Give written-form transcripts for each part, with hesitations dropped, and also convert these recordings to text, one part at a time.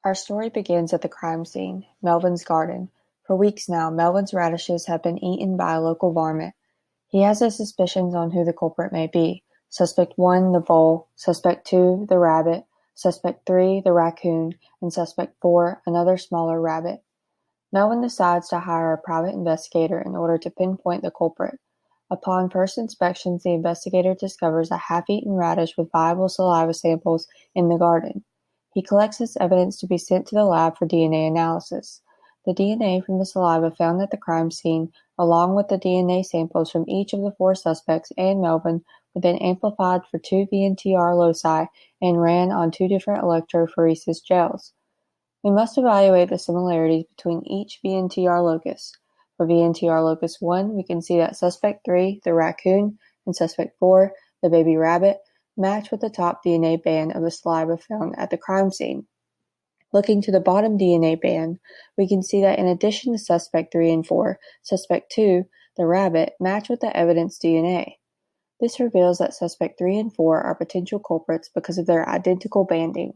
Our story begins at the crime scene, Melvin's garden. For weeks now, Melvin's radishes have been eaten by a local varmint. He has his suspicions on who the culprit may be. Suspect 1, the vole, Suspect 2, the rabbit, Suspect 3, the raccoon, and Suspect 4, another smaller rabbit. Melvin decides to hire a private investigator in order to pinpoint the culprit. Upon first inspections, the investigator discovers a half-eaten radish with viable saliva samples in the garden. He collects this evidence to be sent to the lab for DNA analysis. The DNA from the saliva found at the crime scene, along with the DNA samples from each of the 4 suspects and Melvin, were then amplified for 2 VNTR loci and ran on 2 different electrophoresis gels. We must evaluate the similarities between each VNTR locus. For VNTR locus 1, we can see that Suspect 3, the raccoon, and Suspect 4, the baby rabbit, match with the top DNA band of the saliva found at the crime scene. Looking to the bottom DNA band, we can see that in addition to Suspect 3 and 4, Suspect 2, the rabbit, match with the evidence DNA. This reveals that Suspect 3 and 4 are potential culprits because of their identical banding.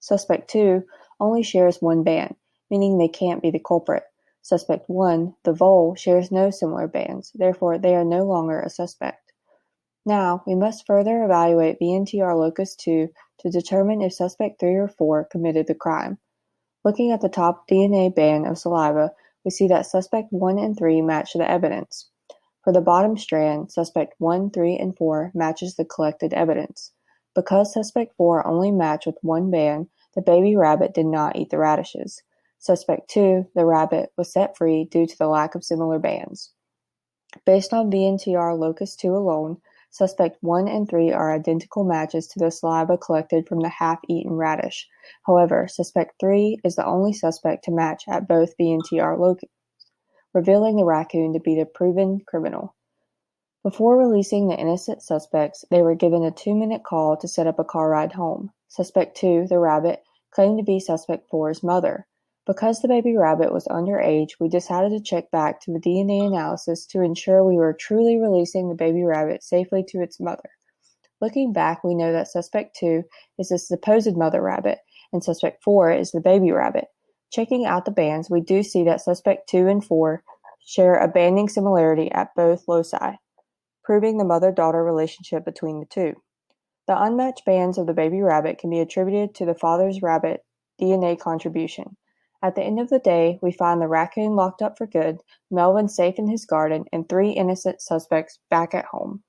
Suspect 2 only shares one band, meaning they can't be the culprit. Suspect 1, the vole, shares no similar bands, therefore they are no longer a suspect. Now, we must further evaluate VNTR locus 2 to determine if Suspect 3 or 4 committed the crime. Looking at the top DNA band of saliva, we see that Suspect 1 and 3 match the evidence. For the bottom strand, Suspect 1, 3, and 4 matches the collected evidence. Because Suspect 4 only matched with one band, the baby rabbit did not eat the radishes. Suspect 2, the rabbit, was set free due to the lack of similar bands. Based on VNTR locus 2 alone, Suspect 1 and 3 are identical matches to the saliva collected from the half-eaten radish. However, Suspect 3 is the only suspect to match at both VNTR locus, revealing the raccoon to be the proven criminal. Before releasing the innocent suspects, they were given a 2-minute call to set up a car ride home. Suspect 2, the rabbit, claimed to be Suspect 4's mother. Because the baby rabbit was underage, we decided to check back to the DNA analysis to ensure we were truly releasing the baby rabbit safely to its mother. Looking back, we know that Suspect 2 is the supposed mother rabbit, and Suspect 4 is the baby rabbit. Checking out the bands, we do see that Suspect 2 and 4 share a banding similarity at both loci, proving the mother-daughter relationship between the two. The unmatched bands of the baby rabbit can be attributed to the father's rabbit DNA contribution. At the end of the day, we find the raccoon locked up for good, Melvin safe in his garden, and 3 innocent suspects back at home.